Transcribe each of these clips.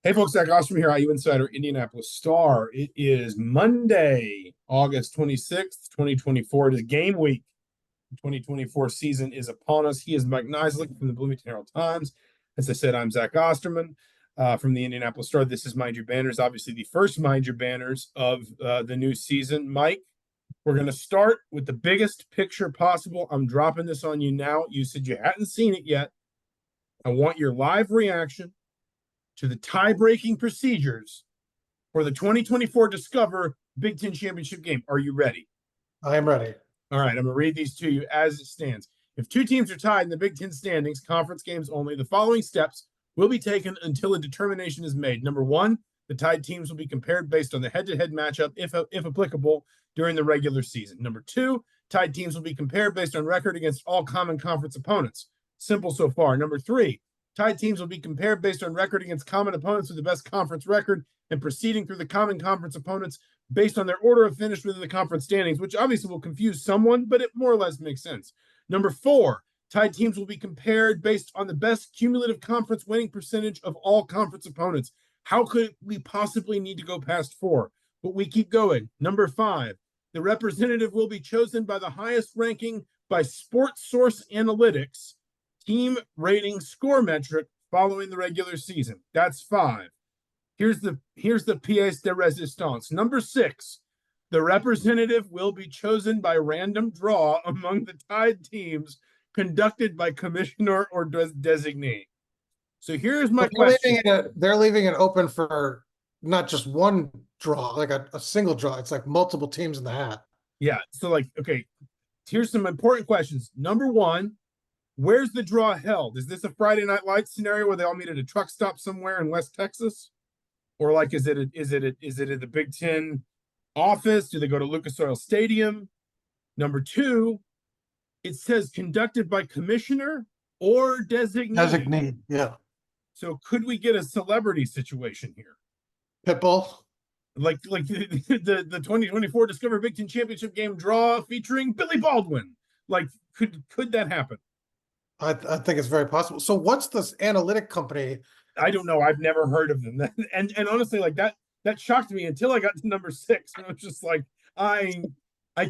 Hey folks, Zach Osterman here, IU Insider, Indianapolis Star. It is Monday, August 26th, 2024. It is game week. The 2024 season is upon us. He is Mike Niziolek from the Bloomington Herald Times. As I said, I'm Zach Osterman from the Indianapolis Star. This is Mind Your Banners, obviously the first Mind Your Banners of the new season. Mike, we're going to start with the biggest picture possible. I'm dropping this on you now. You said you hadn't seen it yet. I want your live reaction to the tie-breaking procedures for the 2024 Discover Big Ten Championship game. Are you ready? I am ready. All right, I'm going to read these to you as it stands. If two teams are tied in the Big Ten standings, conference games only, the following steps will be taken until a determination is made. Number one, the tied teams will be compared based on the head-to-head matchup, if applicable, during the regular season. Number two, tied teams will be compared based on record against all common conference opponents. Simple so far. Number three, tied teams will be compared based on record against common opponents with the best conference record and proceeding through the common conference opponents based on their order of finish within the conference standings, which obviously will confuse someone, but it more or less makes sense. Number four, tied teams will be compared based on the best cumulative conference winning percentage of all conference opponents. How could we possibly need to go past four? But we keep going. Number five, the representative will be chosen by the highest ranking by Sports Source Analytics team rating score metric following the regular season. That's five. Here's the pièce de résistance. Number six, the representative will be chosen by random draw among the tied teams conducted by commissioner or designee. So here's my question. They're leaving it open for not just one draw, like a single draw. It's like multiple teams in the hat. Yeah. So okay, here's some important questions. Number one, where's the draw held? Is this a Friday Night Lights scenario where they all meet at a truck stop somewhere in West Texas? Or is it at the Big Ten office? Do they go to Lucas Oil Stadium? Number two, it says conducted by commissioner or designee. Designee, yeah. So could we get a celebrity situation here? Pitbull. Like the 2024 Discover Big Ten Championship game draw featuring Billy Baldwin. Like, could that happen? I think it's very possible. So what's this analytic company? I don't know. I've never heard of them. And honestly, like that shocked me until I got to number six. And I was just like, I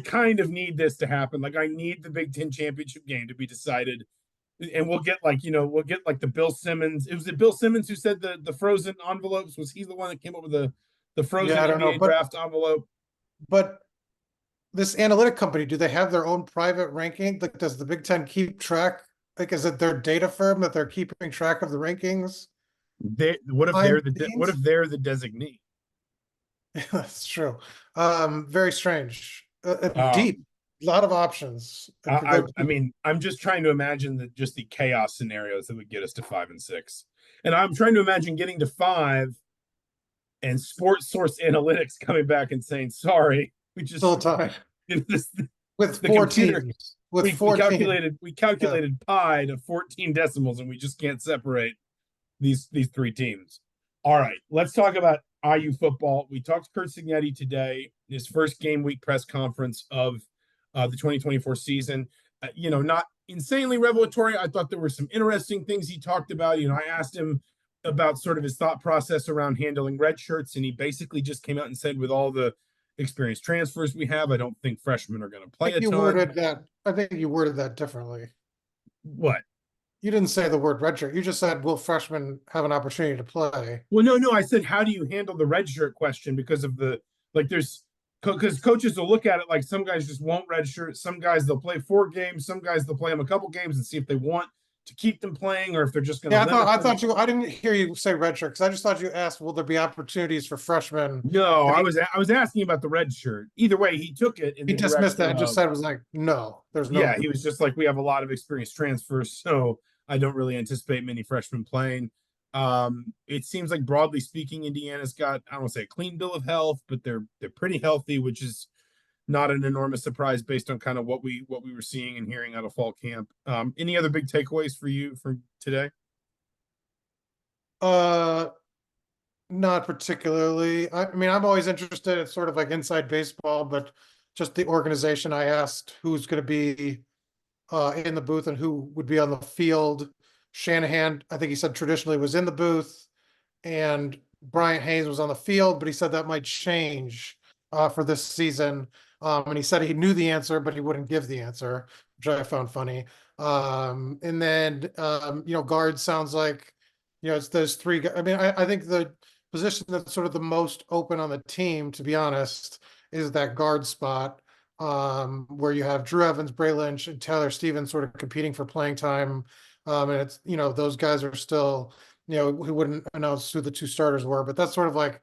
kind of need this to happen. Like, I need the Big Ten championship game to be decided. And we'll get like the Bill Simmons. It was Bill Simmons who said the frozen envelopes. Was he the one that came up with the frozen NBA draft envelope? But this analytic company, do they have their own private ranking? Like, does the Big Ten keep track? Like, is it their data firm that they're keeping track of the rankings? What if they're the designee? That's true. Very strange. Deep. A lot of options. I mean, I'm just trying to imagine the chaos scenarios that would get us to 5 and 6. And I'm trying to imagine getting to 5 and Sports Source Analytics coming back and saying, sorry, we just still tie. With the 4 computer, teams. With we calculated pi to 14 decimals, and we just can't separate these 3 teams. All right, let's talk about IU football. We talked to Curt Cignetti today, his first game week press conference of the 2024 season. Not insanely revelatory. I thought there were some interesting things he talked about. I asked him about sort of his thought process around handling red shirts, and he basically just came out and said, with all the experienced transfers we have, I don't think freshmen are going to play a ton. I think you worded that differently. What? You didn't say the word redshirt. You just said, will freshmen have an opportunity to play? Well, no. I said, how do you handle the redshirt question? Because of because coaches will look at it like some guys just won't redshirt. Some guys, they'll play 4 games. Some guys, they'll play them a couple games and see if they want to keep them playing or if they're just going to. Yeah, I didn't hear you say redshirt because I just thought you asked, will there be opportunities for freshmen? No, I was asking about the red shirt. Either way, he took it. He dismissed that and just said it was like, no, there's no. Yeah, he was just like, we have a lot of experienced transfers, so I don't really anticipate many freshmen playing. It seems like, broadly speaking, Indiana's got, I don't want to say a clean bill of health, but they're pretty healthy, which is not an enormous surprise based on kind of what we were seeing and hearing out of fall camp. Any other big takeaways for you from today? Not particularly. I mean, I'm always interested in sort of like inside baseball, but just the organization. I asked who's going to be in the booth and who would be on the field. Shanahan, I think he said traditionally was in the booth. and Bryant Hayes was on the field, but he said that might change for this season. And he said he knew the answer, but he wouldn't give the answer, which I found funny. And then guard sounds like it's those three. I mean, I think the position that's sort of the most open on the team, to be honest, is that guard spot, where you have Drew Evans, Bray Lynch, and Taylor Stevens sort of competing for playing time. And it's those guys are still who wouldn't announce who the two starters were, but that's sort of like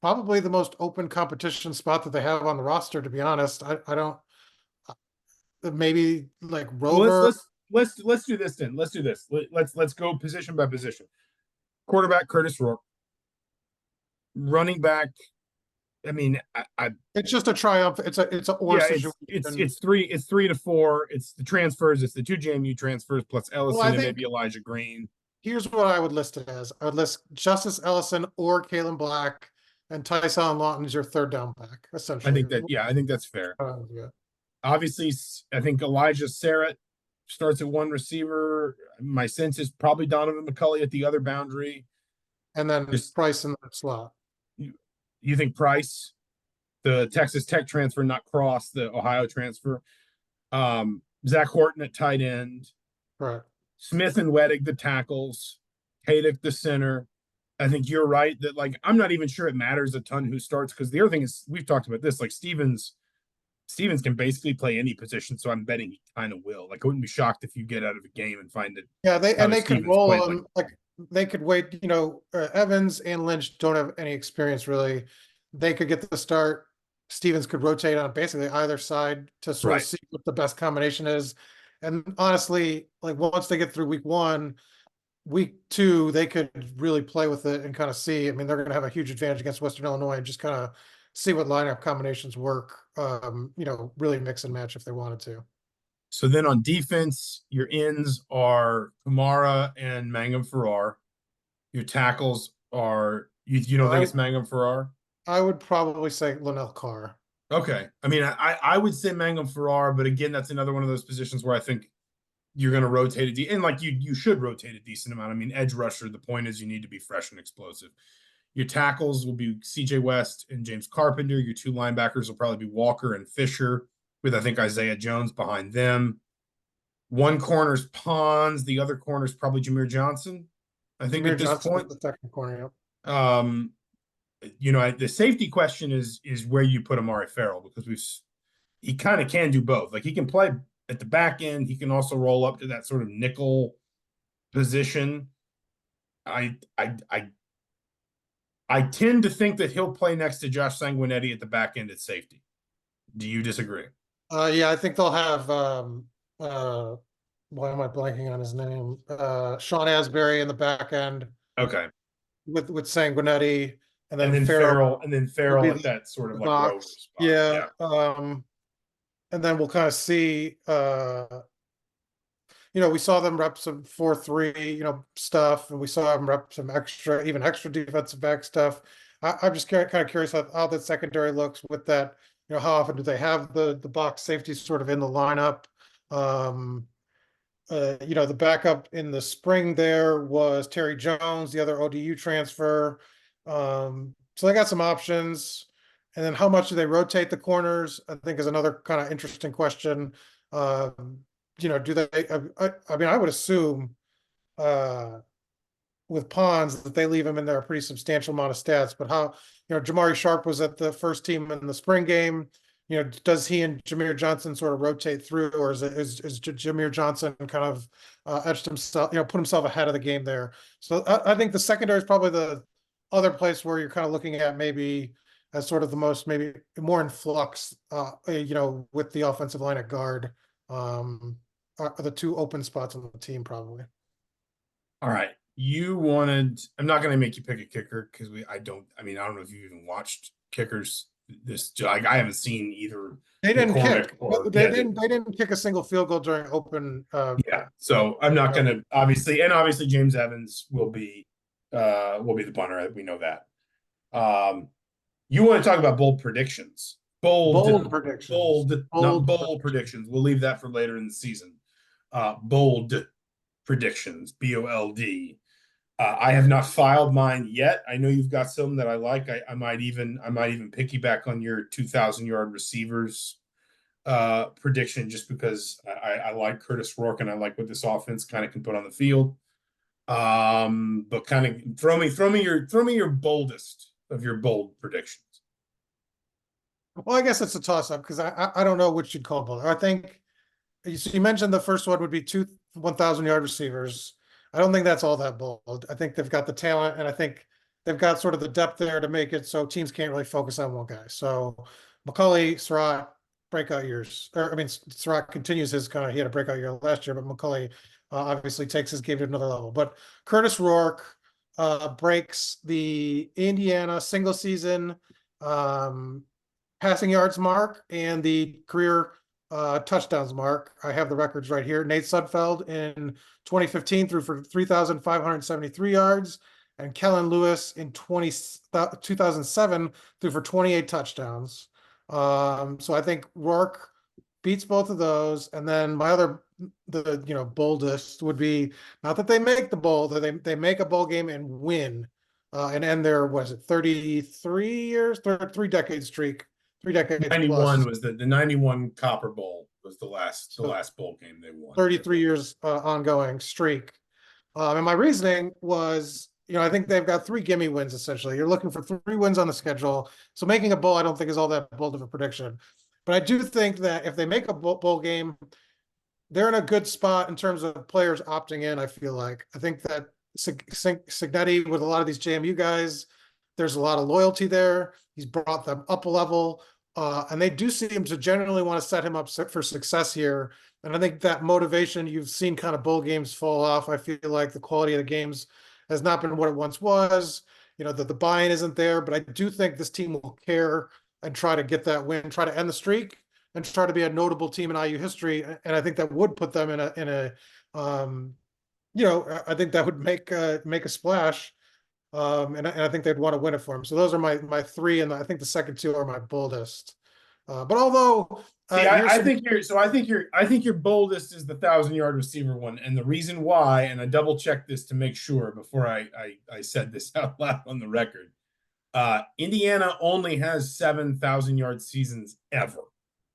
probably the most open competition spot that they have on the roster, to be honest. I don't maybe like Well, Rover. let's do this then. Let's do this. Let's go position by position. Quarterback Curtis Rourke. Running back. I mean, It's just a triumph. It's a or yeah, situation. it's 3 to 4. It's the transfers. It's the two JMU transfers plus Ellison Well, and maybe Elijah Green. Here's what I would list it as. I would list Justice Ellison or Kalen Black, and Tyson Lawton is your third down back, essentially. I think that's fair. Yeah. Obviously, I think Elijah Sarrett starts at one receiver. My sense is probably Donovan McCulley at the other boundary. And then Price in the slot. You think Price, the Texas Tech transfer, not Cross, the Ohio transfer. Zach Horton at tight end. Right. Smith and Wettig, the tackles. Haydick, the center. I think you're right that, like, I'm not even sure it matters a ton who starts, because the other thing is, we've talked about this, like Stevens can basically play any position, so I'm betting he kind of will. Like, I wouldn't be shocked if you get out of a game and find it. Yeah, they could roll him. Like they could wait. Evans and Lynch don't have any experience really. They could get the start. Stevens could rotate on basically either side to sort of see what the best combination is. And honestly, like once they get through week 1, week 2, they could really play with it and kind of see. I mean, they're going to have a huge advantage against Western Illinois and just kind of see what lineup combinations work. Really mix and match if they wanted to. So then on defense, your ends are Kamara and Mangum Farrar. Your tackles are you don't think it's Mangum Farrar? I would probably say Linnell Carr. Okay. I mean, I would say Mangum Farrar, but again, that's another one of those positions where I think you're going to rotate it, and like you should rotate a decent amount. I mean, edge rusher, the point is you need to be fresh and explosive. Your tackles will be CJ West and James Carpenter. Your two linebackers will probably be Walker and Fisher, with I think Isaiah Jones behind them. One corner's Pons, the other corner's probably Jameer Johnson. I think Jameer at this Johnson point, the second corner. Yep. The safety question is where you put Amari Farrell, because he kind of can do both. Like, he can play at the back end. He can also roll up to that sort of nickel position. I tend to think that he'll play next to Josh Sanguinetti at the back end at safety. Do you disagree? Yeah, I think they'll have why am I blanking on his name? Sean Asbury in the back end. Okay. With Sanguinetti, and then Farrell at that sort of like rover spot. Yeah. And then we'll kind of see we saw them rep some 4-3, stuff, and we saw them rep some extra defensive back stuff. I'm just kind of curious how the secondary looks with that. How often do they have the box safety sort of in the lineup? The backup in the spring there was Terry Jones, the other ODU transfer. So they got some options. And then how much do they rotate the corners, I think, is another kind of interesting question. Do they, I mean, I would assume with Pons that they leave him in there a pretty substantial amount of stats, but how, Jamari Sharp was at the first team in the spring game. Does he and Jameer Johnson sort of rotate through, or is Jameer Johnson kind of etched himself, put himself ahead of the game there? So I think the secondary is probably the other place where you're kind of looking at maybe as sort of the most, maybe more in flux, with the offensive line at guard, are the two open spots on the team probably. All right. I'm not going to make you pick a kicker because I don't know if you even watched kickers. I haven't seen either. They didn't kick. They didn't kick a single field goal during open. So I'm not going to obviously James Evans will be the punter. We know that. You want to talk about bold predictions? Bold predictions. Not bold predictions. We'll leave that for later in the season. Bold predictions. BOLD. I have not filed mine yet. I know you've got some that I like. I might even piggyback on your 2,000-yard receivers prediction just because I like Curtis Rourke and I like what this offense kind of can put on the field. But kind of throw me your boldest of your bold predictions. Well, I guess it's a toss-up because I don't know which you'd call bold. I think you mentioned the first one would be two 1,000-yard receivers. I don't think that's all that bold. I think they've got the talent, and I think they've got sort of the depth there to make it so teams can't really focus on one guy. So McCulley, Surratt, breakout years. Or I mean, Surratt continues his kind of, he had a breakout year last year, but McCulley obviously takes his game to another level. But Curtis Rourke breaks the Indiana single season passing yards mark and the career touchdowns mark. I have the records right here. Nate Sudfeld in 2015 threw for 3,573 yards, and Kellen Lewis in 2007 threw for 28 touchdowns. So I think Rourke beats both of those. And then my other, boldest would be not that they make the bowl, that they make a bowl game and win and end their, was it 33 years, 3 decade streak, 3 decades 91 plus. was the 91 Copper Bowl was the last So bowl game they won. 33 years ongoing streak. And my reasoning was, I think they've got 3 gimme wins essentially. You're looking for 3 wins on the schedule. So making a bowl, I don't think is all that bold of a prediction. But I do think that if they make a bowl game, they're in a good spot in terms of players opting in, I feel like. I think that Cignetti with a lot of these JMU guys, there's a lot of loyalty there. He's brought them up a level. And they do seem to generally want to set him up for success here. And I think that motivation, you've seen kind of bowl games fall off. I feel like the quality of the games has not been what it once was. The buy-in isn't there, but I do think this team will care and try to get that win, try to end the streak, and try to be a notable team in IU history. And I think that would put them I think that would make a splash. And I think they'd want to win it for him. So those are my 3, and I think the second 2 are my boldest. But although I think your boldest is the 1,000-yard receiver one, and the reason why, and I double checked this to make sure before I said this out loud on the record. Indiana only has 7,000-yard seasons ever.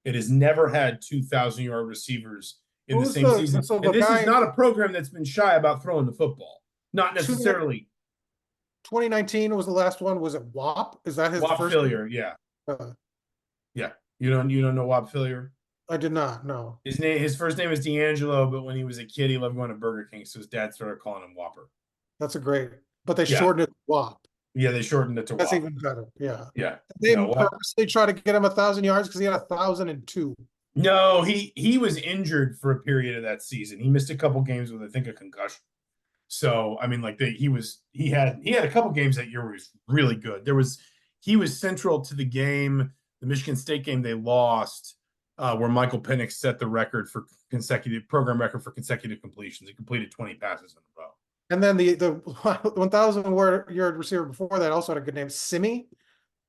It has never had 2,000-yard receivers in the same season. And this is not a program that's been shy about throwing the football. Not necessarily. 2019 was the last one. Was it Wap? Is that his Wap first? Fillier, yeah. Yeah. You don't know Wap Fillier? I did not, no. His first name is D'Angelo, but when he was a kid, he loved going to Burger King, so his dad started calling him Whopper. That's a great, but they shortened it to Wap. Yeah, they shortened it to That's Wap. even better. Yeah. Yeah. They purposely try to get him 1,000 yards because he had 1,002. No, he was injured for a period of that season. He missed a couple games with, I think, a concussion. So I mean, like he had a couple games that year where he was really good. He was central to the game, the Michigan State game they lost, where Michael Penix set the program record for consecutive completions. He completed 20 passes in a row. And then the 1,000-yard receiver before that also had a good name, Simi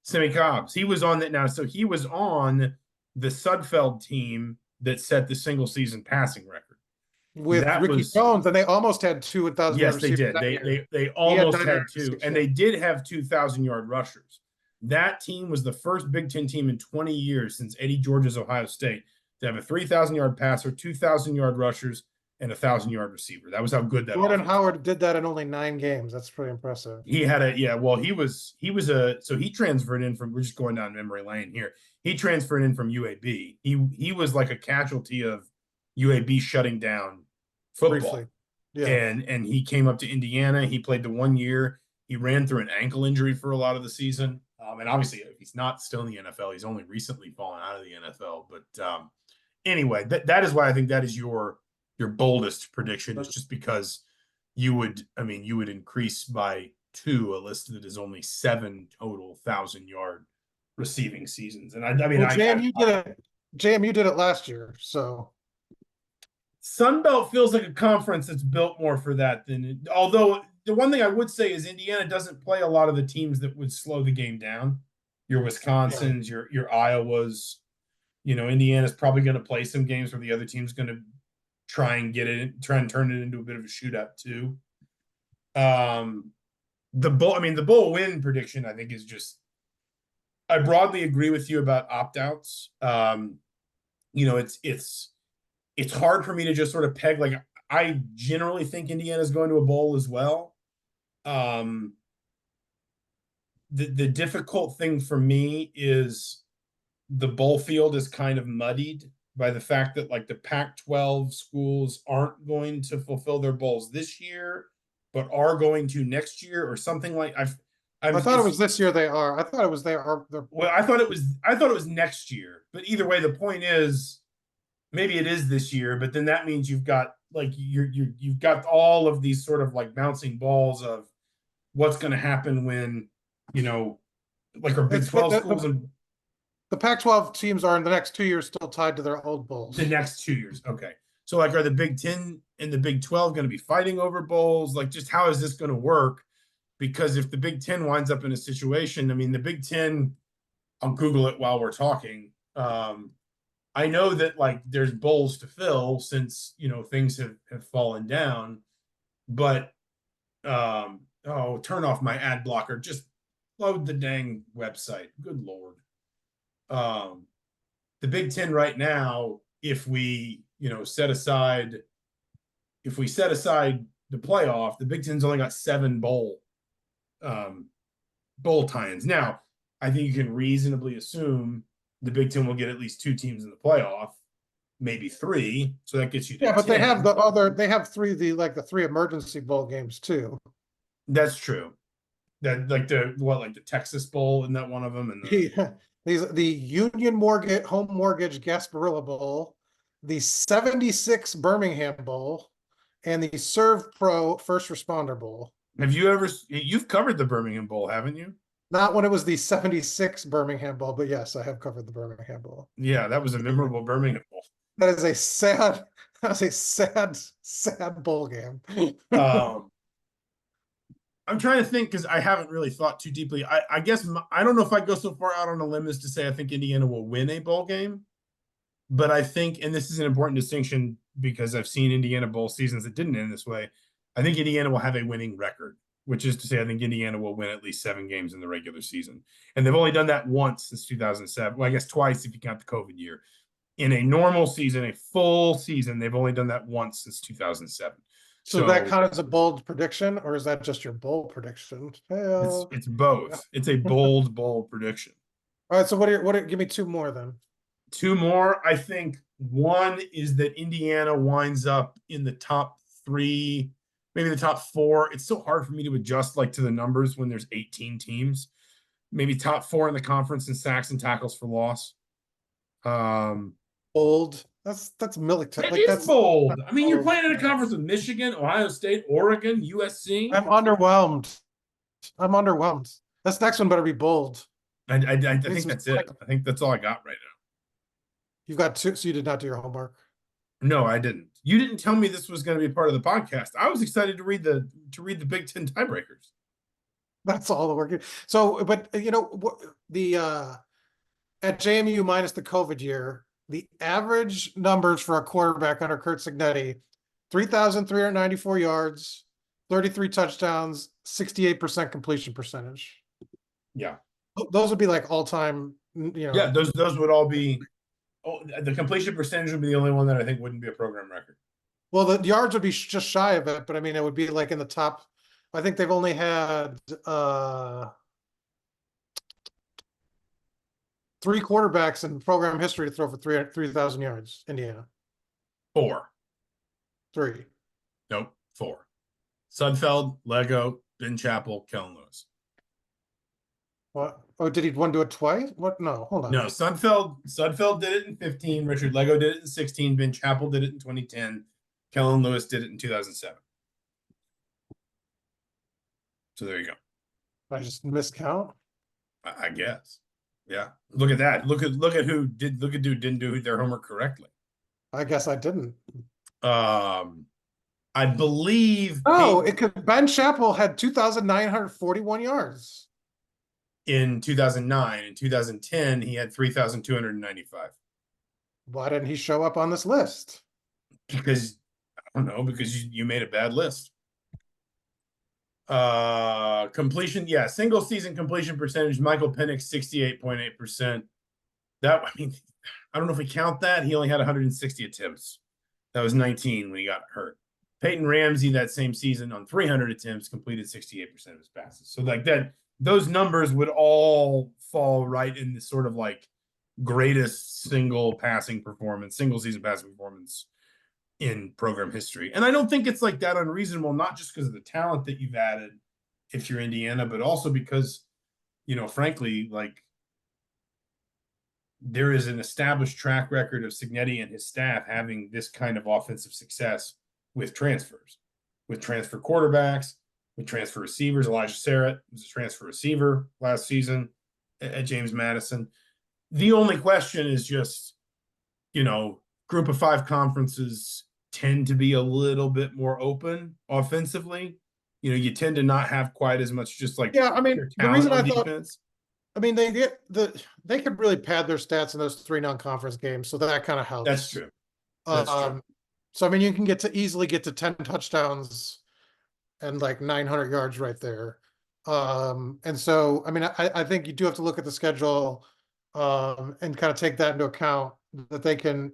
Cobbs. He was on that now. So he was on the Sudfeld team that set the single season passing record with Ricky Jones, and they almost had 2 1,000. Yes, they did. They almost had 2, and they did have 2,000-yard rushers. That team was the first Big Ten team in 20 years since Eddie George's Ohio State to have a 3,000-yard passer, 2,000-yard rushers, and a 1,000-yard receiver. That was how good that was. Jordan Howard did that in only 9 games. That's pretty impressive. He transferred in from, we're just going down memory lane here. He transferred in from UAB. He was like a casualty of UAB shutting down football. Briefly. Yeah. And he came up to Indiana. He played the 1 year. He ran through an ankle injury for a lot of the season. And obviously he's not still in the NFL. He's only recently fallen out of the NFL. But anyway, that is why I think that is your boldest prediction, is just because you would increase by 2 a list that is only 7 total 1,000-yard receiving seasons. And JMU did it last year. So Sunbelt feels like a conference that's built more for that although the one thing I would say is Indiana doesn't play a lot of the teams that would slow the game down. Your Wisconsins, your Iowas, Indiana's probably going to play some games where the other team's going to try and turn it into a bit of a shootout too. The bowl, I mean, the bowl win prediction, I think, is just, I broadly agree with you about opt-outs. It's hard for me to just sort of peg, like, I generally think Indiana's going to a bowl as well. The difficult thing for me is the bowl field is kind of muddied by the fact that, like, the Pac-12 schools aren't going to fulfill their bowls this year, but are going to next year or something. Like, I thought it was this year they are. I thought it was they are. Well, I thought it was next year, but either way, the point is maybe it is this year, but then that means you've got, like, you've got all of these sort of like bouncing balls of what's going to happen when, like, our Big 12 schools and the Pac-12 teams are in the next 2 years still tied to their old bowls. the next 2 years. Okay. So, like, are the Big 10 and the Big 12 going to be fighting over bowls? Like, just how is this going to work? Because if the Big 10 winds up in a situation, I mean, the Big 10, I'll Google it while we're talking. I know that, like, there's bowls to fill since, things have fallen down, but turn off my ad blocker. Just load the dang website. Good Lord. The Big 10 right now, if we set aside the playoff, the Big 10's only got 7 bowl tie-ins. Now, I think you can reasonably assume the Big 10 will get at least 2 teams in the playoff, maybe 3. So that gets you to 10. But they have 3, the 3 emergency bowl games too. That's true. That, like, the Texas Bowl, isn't that one of them? And the Union Mortgage Home Mortgage Gasparilla Bowl, the 76 Birmingham Bowl, and the Serve Pro First Responder Bowl. You've covered the Birmingham Bowl, haven't you? Not when it was the 76 Birmingham Bowl, but yes, I have covered the Birmingham Bowl. Yeah, that was a memorable Birmingham Bowl. That is a sad bowl game. I'm trying to think, because I haven't really thought too deeply. I guess I don't know if I'd go so far out on a limb as to say I think Indiana will win a bowl game, but I think, and this is an important distinction because I've seen Indiana bowl seasons that didn't end this way, I think Indiana will have a winning record, which is to say I think Indiana will win at least 7 games in the regular season. And they've only done that once since 2007. Well, I guess twice if you count the COVID year. In a normal season, a full season, they've only done that once since 2007. So that count as a bold prediction, or is that just your bold prediction? It's both. It's a bold prediction. All right. So give me 2 more then. 2 more. I think one is that Indiana winds up in the top 3, maybe the top 4. It's so hard for me to adjust, like, to the numbers when there's 18 teams. Maybe top 4 in the conference in sacks and tackles for loss. Bold. That's military. That's bold. I mean, you're playing in a conference with Michigan, Ohio State, Oregon, USC. I'm underwhelmed. This next one better be bold. I think that's it. I think that's all I got right now. You've got 2, so you did not do your homework. No, I didn't. You didn't tell me this was going to be part of the podcast. I was excited to read the Big 10 tiebreakers. That's all the work. So, but at JMU minus the COVID year, the average numbers for a quarterback under Curt Cignetti: 3,394 yards, 33 touchdowns, 68% completion percentage. Yeah. Those would be like all-time, Yeah, those would all be. The completion percentage would be the only one that I think wouldn't be a program record. Well, the yards would be just shy of it, but I mean, it would be like in the top. I think they've only had 3 quarterbacks in program history to throw for 3,000 yards. Indiana. 4. 3. Nope. 4. Sudfeld, Lego, Ben Chappell, Kellen Lewis. What? Oh, did he want to do it twice? What? No, hold on. No, Sudfeld did it in 15. Richard Lego did it in 16. Ben Chappell did it in 2010. Kellen Lewis did it in 2007. So there you go. I just miscount. I guess. Yeah. Look at that. Look at who didn't do their homework correctly. I guess I didn't. I believe. Ben Chappell had 2,941 yards. In 2009. In 2010, he had 3,295. Why didn't he show up on this list? Because, I don't know, because you made a bad list. Completion, yeah, single season completion percentage, Michael Penix 68.8%. That, I mean, I don't know if we count that. He only had 160 attempts. That was 19 when he got hurt. Peyton Ramsey that same season on 300 attempts completed 68% of his passes. So like that, those numbers would all fall right in this sort of like greatest single season passing performance in program history. And I don't think it's like that unreasonable, not just because of the talent that you've added if you're Indiana, but also because, frankly, like there is an established track record of Cignetti and his staff having this kind of offensive success with transfers, with transfer quarterbacks, with transfer receivers. Elijah Sarrett was a transfer receiver last season at James Madison. The only question is just, group of five conferences tend to be a little bit more open offensively. You tend to not have quite as much just like Yeah, I mean, the reason I thought, defense. I mean, they could really pad their stats in those 3 non-conference games, so that kind of helps. That's true. That's true. So I mean, you can easily get to 10 touchdowns and like 900 yards right there. And so I mean, I think you do have to look at the schedule and kind of take that into account, that they can,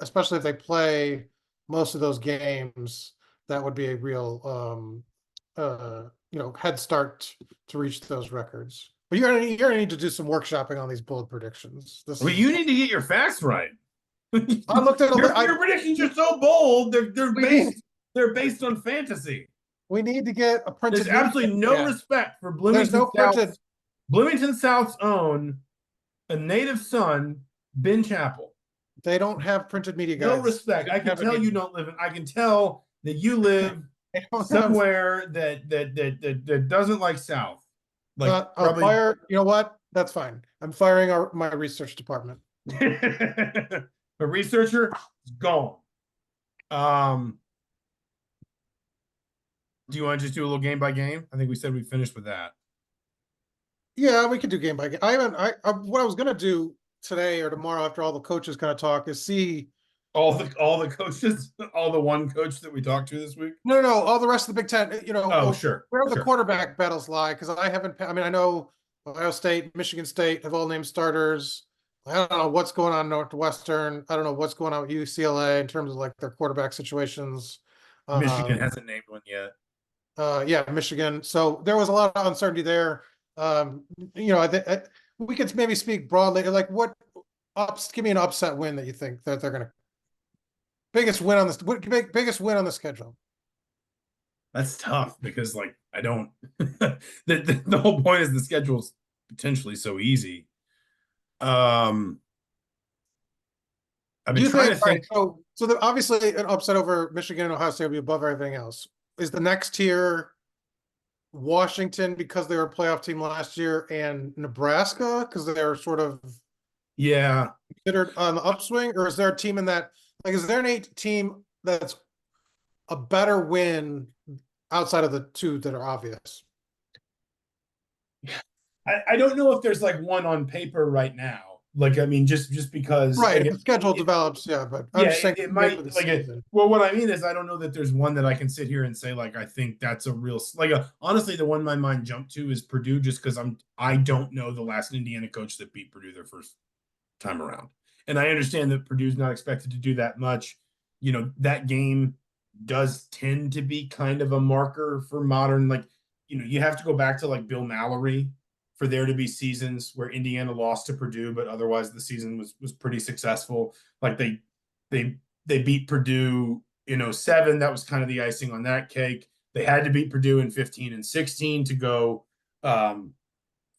especially if they play most of those games, that would be a real head start to reach those records. But you're gonna need to do some workshopping on these bold predictions. You need to get your facts right. I looked at your predictions are so bold. They're based on fantasy. We need to get a printed. There's absolutely no respect for Bloomington South's own, a native son, Ben Chappell. They don't have printed media guides. No respect. I can tell you don't live in. I can tell that you live somewhere that doesn't like South. Like I'll fire. You know what? That's fine. I'm firing my research department. The researcher is gone. Do you want to just do a little game by game? I think we said we finished with that. Yeah, we could do game by game. What I was gonna do today or tomorrow after all the coaches kind of talk is see all the coaches, all the one coach that we talked to this week. No, all the rest of the Big Ten. Sure. Where the quarterback battles lie, because I know Ohio State, Michigan State have all named starters. I don't know what's going on Northwestern. I don't know what's going on with UCLA in terms of like their quarterback situations. Michigan hasn't named one yet. Yeah, Michigan. So there was a lot of uncertainty there. We could maybe speak broadly. Like, give me an upset win that you think that they're going to. Biggest win on the schedule. That's tough because, like, I don't. the whole point is the schedule's potentially so easy. I've been trying to think. Right, so obviously an upset over Michigan and Ohio State will be above everything else. Is the next tier Washington because they were a playoff team last year, and Nebraska because they're sort of considered on the upswing, or is there a team in that? Like, is there an 8 team that's a better win outside of the 2 that are obvious? I don't know if there's like one on paper right now. Like, I mean, just because if the schedule develops, but I'm just saying it might well, what I mean is I don't know that there's one that I can sit here and say like I think that's a real honestly the one my mind jumped to is Purdue, just because I don't know the last Indiana coach that beat Purdue their first time around. And I understand that Purdue's not expected to do that much. That game does tend to be kind of a marker for modern, like, you have to go back to like Bill Mallory for there to be seasons where Indiana lost to Purdue, but otherwise the season was pretty successful. Like they beat Purdue in 2007. That was kind of the icing on that cake. They had to beat Purdue in 2015 and 2016 to go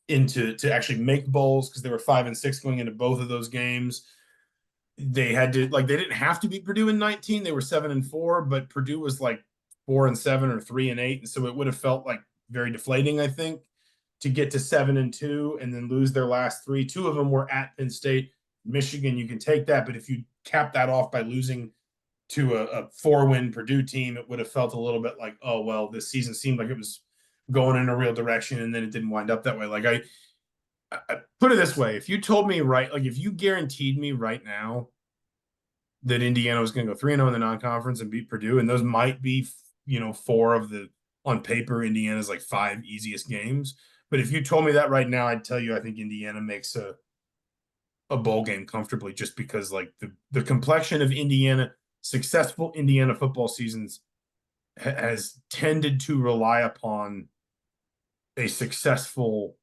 to actually make bowls, because they were 5 and 6 going into both of those games. They had to, like, they didn't have to beat Purdue in 2019. They were 7 and 4, but Purdue was like 4 and 7 or 3 and 8, and so it would have felt like very deflating, I think, to get to 7 and 2 and then lose their last 3. 2 of them were at Penn State, Michigan. You can take that, but if you cap that off by losing to a 4-win Purdue team, it would have felt a little bit like, oh well, this season seemed like it was going in a real direction, and then it didn't wind up that way. Like, I put it this way: if you told me if you guaranteed me right now that Indiana was going to go 3-0 in the non-conference and beat Purdue, and those might be 4 of the on paper, Indiana's like 5 easiest games. But if you told me that right now, I'd tell you I think Indiana makes a bowl game comfortably, just because like the complexion of successful Indiana football seasons has tended to rely upon a successful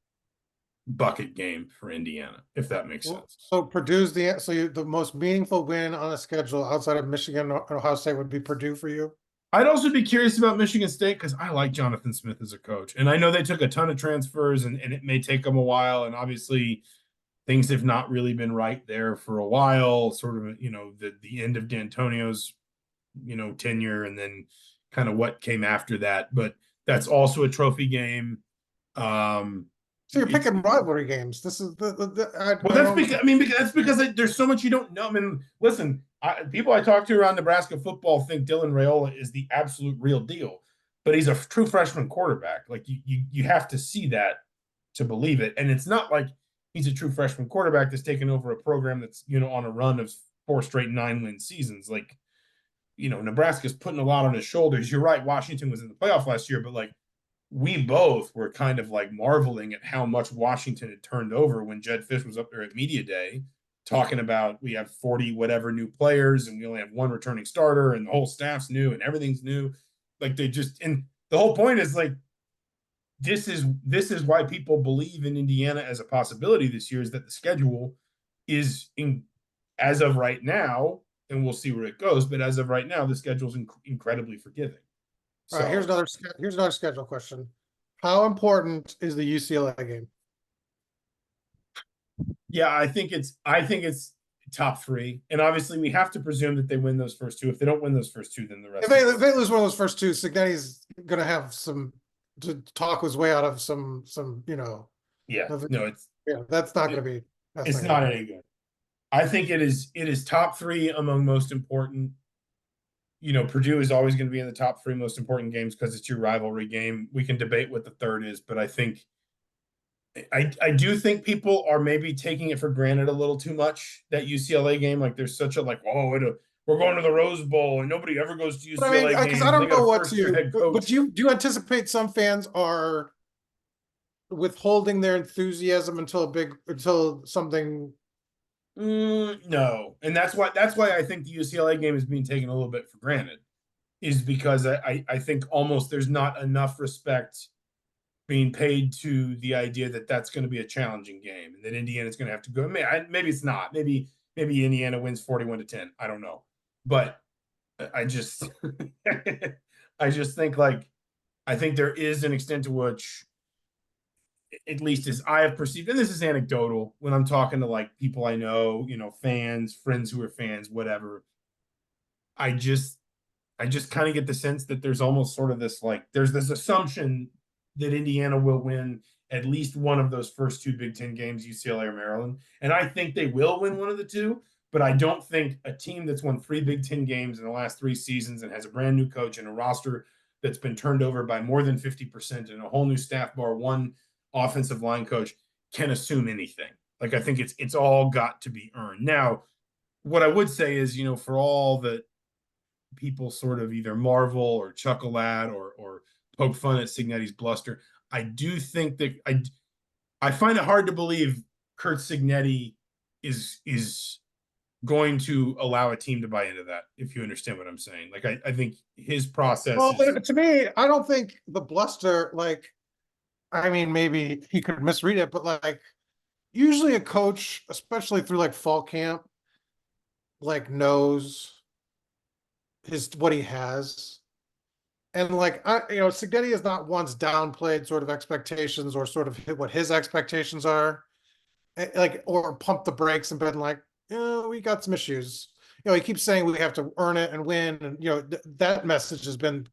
bucket game for Indiana, if that makes sense. So Purdue's the most meaningful win on the schedule outside of Michigan and Ohio State would be Purdue for you? I'd also be curious about Michigan State because I like Jonathan Smith as a coach. And I know they took a ton of transfers and it may take them a while. And obviously things have not really been right there for a while, sort of, the end of D'Antonio's, tenure and then kind of what came after that. But that's also a trophy game. So you're picking rivalry games. This is that's because there's so much you don't know. I mean, listen, people I talk to around Nebraska football think Dylan Raiola is the absolute real deal, but he's a true freshman quarterback. Like you have to see that to believe it, and it's not like he's a true freshman quarterback that's taken over a program that's on a run of 4 straight 9-win seasons. Like, Nebraska's putting a lot on his shoulders. You're right, Washington was in the playoff last year, but like, we both were kind of like marveling at how much Washington had turned over when Jed Fish was up there at Media Day talking about we have 40 whatever new players and we only have 1 returning starter and the whole staff's new and everything's new. Like and the whole point is like, this is why people believe in Indiana as a possibility this year, is that the schedule is as of right now, and we'll see where it goes, but as of right now, the schedule is incredibly forgiving. All right, here's another schedule question. How important is the UCLA game? Yeah, I think it's top 3, and obviously we have to presume that they win those first 2. If they don't win those first 2, then the rest. If they lose one of those first 2, Cignetti's gonna have some to talk his way out of some. Yeah, no, that's not gonna be. It's not any good. I think it is top 3 among most important. Purdue is always going to be in the top 3 most important games because it's your rivalry game. We can debate what the third is, but I do think people are maybe taking it for granted a little too much, that UCLA game. Like there's such a we're going to the Rose Bowl and nobody ever goes to UCLA games. Because I don't know what but do you anticipate some fans are withholding their enthusiasm until something? No, and that's why I think the UCLA game is being taken a little bit for granted, is because I think almost there's not enough respect being paid to the idea that that's going to be a challenging game and that Indiana's going to have to go. Maybe it's not. Maybe Indiana wins 41-10. I don't know, but I just think I think there is an extent to which, at least as I have perceived, and this is anecdotal, when I'm talking to like people I know, fans, friends who are fans, whatever, I just kind of get the sense that there's almost sort of this, like, there's this assumption that Indiana will win at least one of those first 2 Big Ten games, UCLA or Maryland. And I think they will win one of the 2, but I don't think a team that's won 3 Big Ten games in the last 3 seasons and has a brand new coach and a roster that's been turned over by more than 50% and a whole new staff bar one offensive line coach can assume anything. Like, I think it's all got to be earned. Now, what I would say is, for all that people sort of either marvel or chuckle at or poke fun at Cignetti's bluster, I do think that I find it hard to believe Curt Cignetti is going to allow a team to buy into that, if you understand what I'm saying. Like, I think his process to me, I don't think the bluster, maybe he could misread it, but usually a coach, especially through fall camp, knows what he has. And Cignetti has not once downplayed sort of expectations or sort of hit what his expectations are, or pumped the brakes and been like, we got some issues. He keeps saying we have to earn it and win. And, that message has been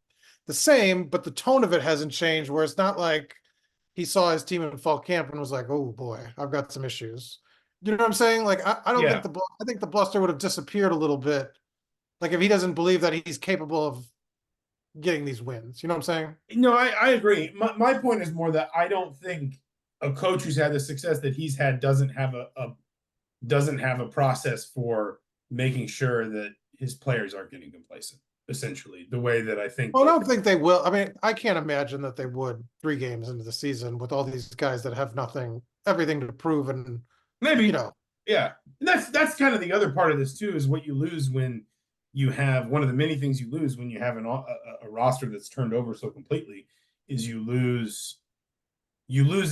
the same, but the tone of it hasn't changed, where it's not like he saw his team in fall camp and was like, oh boy, I've got some issues. You know what I'm saying? I don't think I think the bluster would have disappeared a little bit. If he doesn't believe that he's capable of getting these wins. You know what I'm saying? No, I agree. My point is more that I don't think a coach who's had the success that he's had doesn't have a process for making sure that his players aren't getting complacent. essentially, the way that I think. I don't think they will. I mean, I can't imagine that they would 3 games into the season with all these guys that have everything to prove, and Maybe, yeah. And that's kind of the other part of this too, is what you lose when you have one of the many things you lose when you have a roster that's turned over so completely is you lose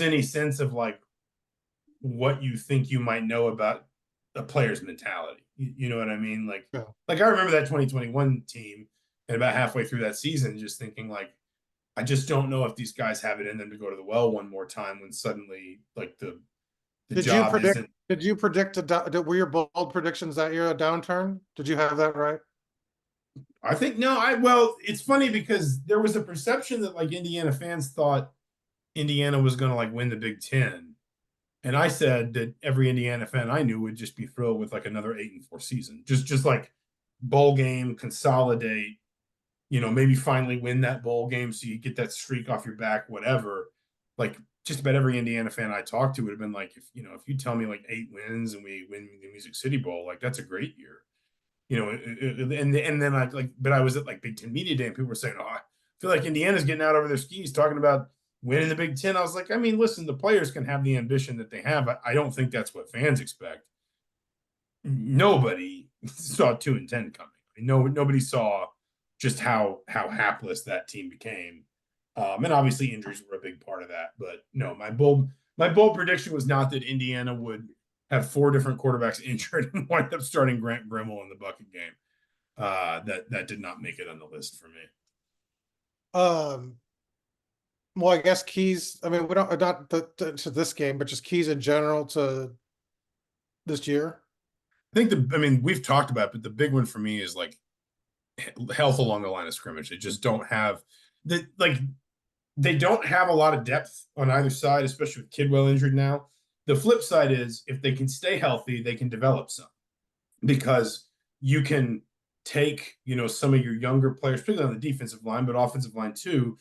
any sense of like what you think you might know about a player's mentality. You know what I mean? Like I remember that 2021 team, and about halfway through that season, just thinking like, I just don't know if these guys have it in them to go to the well one more time when suddenly like the Did you job predict? isn't. Did you predict were your bold predictions that year a downturn? Did you have that right? I think no. Well, it's funny because there was a perception that like Indiana fans thought Indiana was going to like win the Big Ten, and I said that every Indiana fan I knew would just be thrilled with like another 8-4 season, just like bowl game, consolidate, maybe finally win that bowl game so you get that streak off your back, whatever. Like just about every Indiana fan I talked to would have been like, if you tell me like 8 wins and we win the Music City Bowl, like that's a great year. And then but I was at like Big Ten Media Day and people were saying, oh, I feel like Indiana's getting out over their skis talking about winning the Big Ten. I was like, I mean, listen, the players can have the ambition that they have. I don't think that's what fans expect. Nobody saw 2-10 coming. I mean, nobody saw just how hapless that team became. And obviously injuries were a big part of that. But no, my bold prediction was not that Indiana would have 4 different quarterbacks injured and wind up starting Grant Grimmel in the bucket game. That did not make it on the list for me. Well, I guess keys. I mean, we don't not to this game, but just keys in general to this year. I think we've talked about it, but the big one for me is like health along the line of scrimmage. They just don't have they don't have a lot of depth on either side, especially with Kidwell injured now. The flip side is if they can stay healthy, they can develop some, because you can take, some of your younger players, particularly on the defensive line, but offensive line too.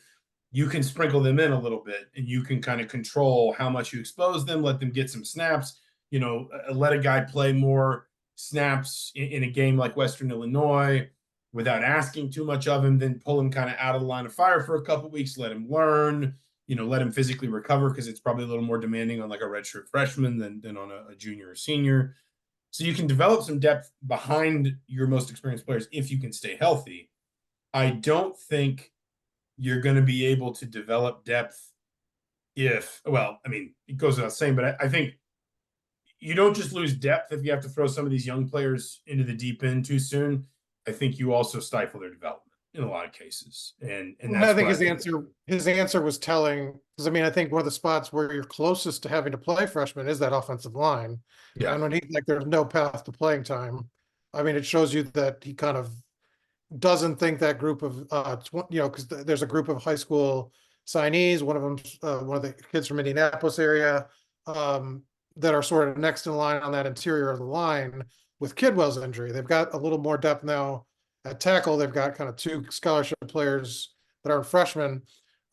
You can sprinkle them in a little bit and you can kind of control how much you expose them, let them get some snaps, let a guy play more snaps in a game like Western Illinois without asking too much of him, then pull him kind of out of the line of fire for a couple of weeks, let him learn, let him physically recover, because it's probably a little more demanding on like a redshirt freshman than on a junior or senior. So you can develop some depth behind your most experienced players if you can stay healthy. I don't think you're going to be able to develop depth it goes without saying, but I think you don't just lose depth if you have to throw some of these young players into the deep end too soon. I think you also stifle their development in a lot of cases. And that's I think his answer was telling, because I think one of the spots where you're closest to having to play freshmen is that offensive line. Yeah. And when he's like, there's no path to playing time. It shows you that he kind of doesn't think that group of, because there's a group of high school signees, one of them, one of the kids from Indianapolis area, that are sort of next in line on that interior of the line with Kidwell's injury. They've got a little more depth now at tackle. They've got kind of 2 scholarship players that are freshmen,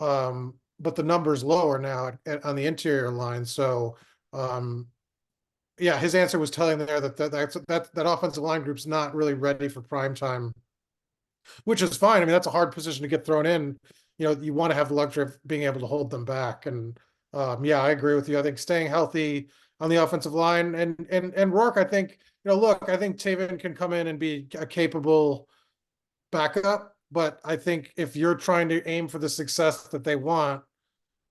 but the number's lower now on the interior line. So, his answer was telling there that offensive line group's not really ready for prime time, which is fine. That's a hard position to get thrown in. You want to have the luxury of being able to hold them back. And I agree with you. I think staying healthy on the offensive line and Rourke, I think, I think Taven can come in and be a capable backup, but I think if you're trying to aim for the success that they want,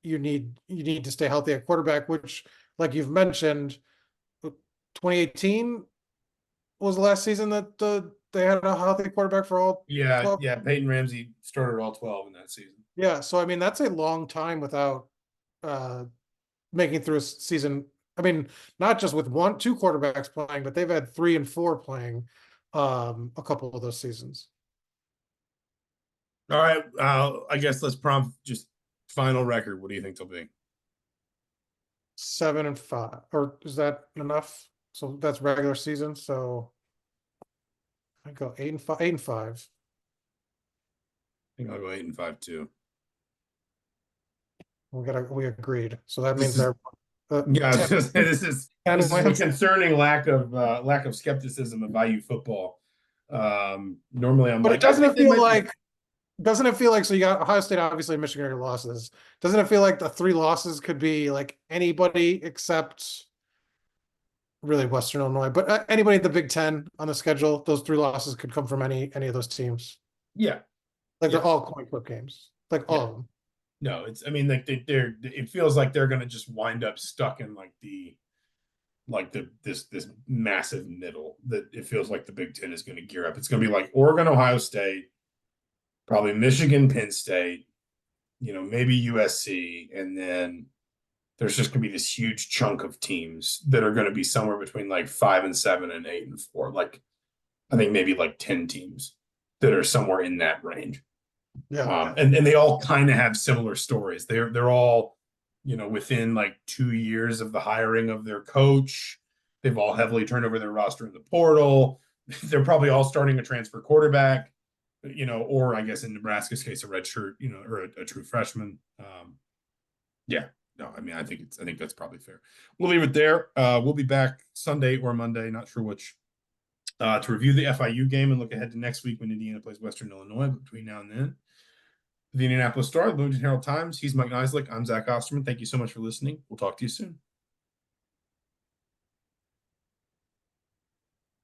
you need to stay healthy at quarterback, which, like you've mentioned, 2018 was the last season that they had a healthy quarterback for all. Yeah, 12. yeah. Peyton Ramsey started all 12 in that season. Yeah, so that's a long time without making through a season. Not just with 1-2 quarterbacks playing, but they've had 3 and 4 playing a couple of those seasons. All right. I guess let's prompt just final record. What do you think they'll be? 7-5, or is that enough? So that's regular season. So I go 8-5. 8-5. I think I'll go 8-5 too. We agreed. So that means they're this is a concerning lack of skepticism of IU football Normally I'm But like, I think they might be. doesn't it feel like, so you got Ohio State, obviously Michigan are your losses. Doesn't it feel like the 3 losses could be like anybody except really Western Illinois, but anybody at the Big Ten on the schedule? Those 3 losses could come from any of those teams. Yeah, Like they're yeah, all coin flip games, like all yeah. of them. No, it's, I mean, like they're it feels like they're gonna just wind up stuck in this massive middle that it feels like the Big Ten is gonna gear up. It's gonna be like Oregon, Ohio State, probably Michigan, Penn State, maybe USC, and then there's just gonna be this huge chunk of teams that are gonna be somewhere between like 5-7 and 8-4. Like I think maybe like 10 teams that are somewhere in that range. Yeah. And they all kind of have similar stories. They're all, within like 2 years of the hiring of their coach. They've all heavily turned over their roster in the portal. They're probably all starting a transfer quarterback, or I guess in Nebraska's case, a red shirt, or a true freshman. Yeah, no, I mean, I think that's probably fair. We'll leave it there. We'll be back Sunday or Monday, not sure which, to review the FIU game and look ahead to next week when Indiana plays Western Illinois. But between now and then, the Indianapolis Star, the Bloomington Herald Times. He's Mike Niziolek. I'm Zach Osterman. Thank you so much for listening. We'll talk to you soon.